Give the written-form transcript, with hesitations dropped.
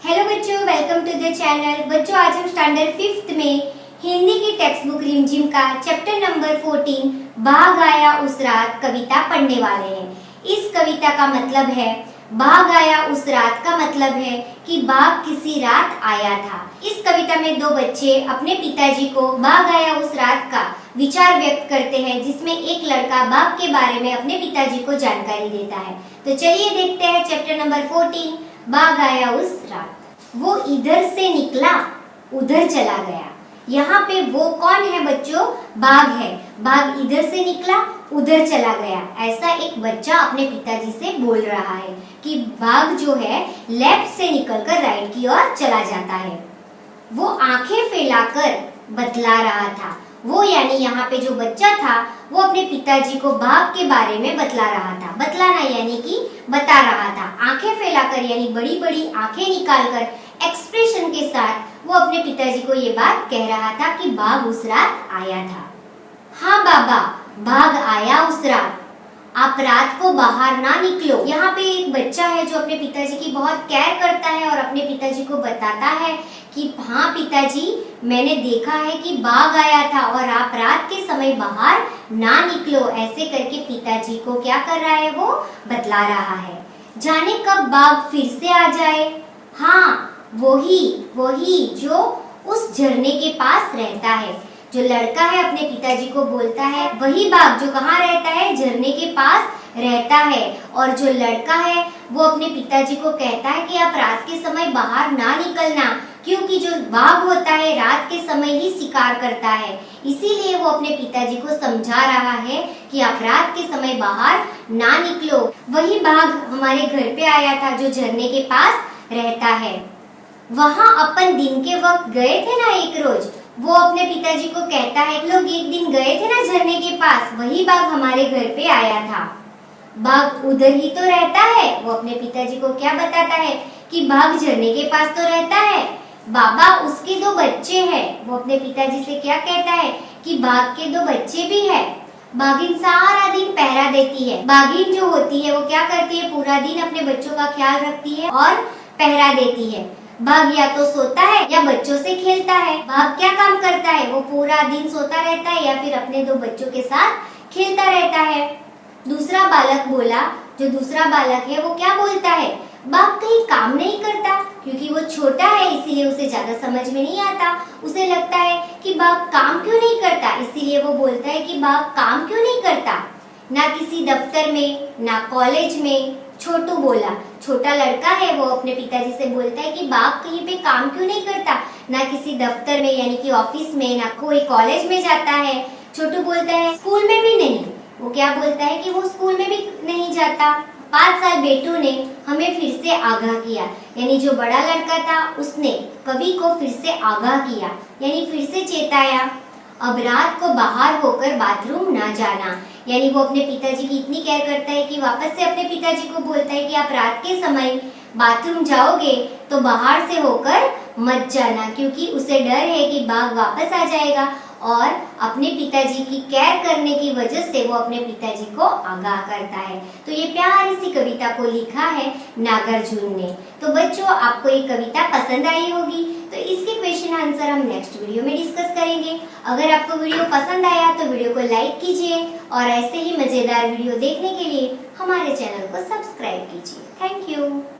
Hello बच्चों, welcome to the channel. बच्चों, आज हम स्टैंडर्ड 5th में हिंदी की टेक्स्ट बुक रिमझिम का चैप्टर नंबर 14 बाघ आया उस रात कविता पढ़ने वाले हैं। इस कविता का मतलब है बाघ आया उस रात का मतलब है कि बाघ किसी रात आया था। इस कविता में दो बच्चे अपने पिताजी को बाघ आया उस रात का विचार व्यक्त करते हैं, जिसमें एक लड़का बाघ के बारे में अपने पिताजी को जानकारी देता है। तो चलिए देखते हैं चैप्टर नंबर 14 बाघ आया उस रात। वो इधर से निकला उधर चला गया। यहाँ पे वो कौन है बच्चों? बाघ है। बाघ इधर से निकला उधर चला गया, ऐसा एक बच्चा अपने पिताजी से बोल रहा है कि बाघ जो है लेफ्ट से निकलकर राइट की ओर चला जाता है। वो आंखें फैलाकर बतला रहा था। वो यानी यहाँ पे जो बच्चा था वो अपने पिताजी को बाघ के बारे में बतला रहा था। बतलाना यानी कि बता रहा था। आंखें फैलाकर यानी बड़ी बड़ी आंखें निकालकर एक्सप्रेशन के साथ वो अपने पिताजी को ये बात कह रहा था कि बाघ उस रात आया था। हाँ बाबा, बाघ आया उस रात, आप रात को बाहर ना निकलो। यहाँ पे एक बच्चा है जो अपने पिताजी की बहुत केयर करता है और अपने पिताजी को बताता है कि हाँ पिताजी, मैंने देखा है कि बाघ आया था और आप रात के समय बाहर ना निकलो। ऐसे करके पिताजी को क्या कर रहा है, वो बतला रहा है। जाने कब बाघ फिर से आ जाए। हाँ, वही जो उस झरने के पास रहता है। जो लड़का है अपने पिताजी को बोलता है वही बाघ जो कहाँ रहता है, झरने के पास रहता है। और जो लड़का है वो अपने पिताजी को कहता है कि आप रात के समय बाहर ना निकलना, क्योंकि जो बाघ होता है रात के समय ही शिकार करता है। इसीलिए वो अपने पिताजी को समझा रहा है कि आप रात के समय बाहर ना निकलो। वही बाघ हमारे घर पे आया था जो झरने के पास रहता है। वहाँ अपन दिन के वक्त गए थे ना एक रोज। वो अपने पिताजी को कहता है, लोग एक दिन गए थे ना झरने के पास, वही बाघ हमारे घर पे आया था। बाघ उधर ही तो रहता है। वो अपने पिताजी को क्या बताता है कि बाघ झरने के पास तो रहता है। बाबा, उसके दो बच्चे हैं। वो अपने पिताजी से क्या कहता है कि बाघ के दो बच्चे भी है। बाघिन सारा दिन पहरा देती है। बाघिन जो होती है वो क्या करती है, पूरा दिन अपने बच्चों का ख्याल रखती है और पहरा देती है। बाघ या तो सोता है या बच्चों से खेलता है। बाघ क्या काम करता है, वो पूरा दिन सोता रहता है या फिर अपने दो बच्चों के साथ खेलता रहता है। दूसरा बालक बोला, जो दूसरा बालक है वो क्या बोलता है, बाघ कहीं काम नहीं करता, क्योंकि वो छोटा है इसीलिए उसे ज्यादा समझ में नहीं आता। उसे लगता है कि बाघ काम क्यों नहीं करता, इसीलिए वो बोलता है कि बाघ काम क्यों नहीं करता। ना किसी दफ्तर में ना कॉलेज में। छोटू बोला, छोटा लड़का है, वो अपने पिताजी से बोलता है कि बाघ कहीं पे काम क्यों नहीं करता, ना किसी दफ्तर में यानी कि ऑफिस में, ना कोई कॉलेज में जाता है। छोटू बोलता है स्कूल में भी नहीं। वो क्या बोलता है कि वो स्कूल में भी नहीं जाता। 5 साल बेटू ने हमें फिर से आगाह किया, यानी जो बड़ा लड़का था उसने कवि को फिर से आगाह किया, यानी फिर से चेताया। अब रात को बाहर होकर बाथरूम ना जाना, यानी वो अपने पिताजी की इतनी केयर करता है कि वापस से अपने पिताजी को बोलता है कि आप रात के समय बाथरूम जाओगे तो बाहर से होकर मत जाना, क्योंकि उसे डर है कि बाघ वापस आ जाएगा। और अपने पिताजी की केयर करने की वजह से वो अपने पिताजी को आगाह करता है। तो ये प्यारी सी कविता को लिखा है नागार्जुन ने। तो बच्चों, आपको ये कविता पसंद आई होगी, तो इसके क्वेश्चन आंसर हम नेक्स्ट वीडियो में डिस्कस करेंगे। अगर आपको वीडियो पसंद आया तो वीडियो को लाइक कीजिए और ऐसे ही मजेदार वीडियो देखने के लिए हमारे चैनल को सब्सक्राइब कीजिए। Thank you.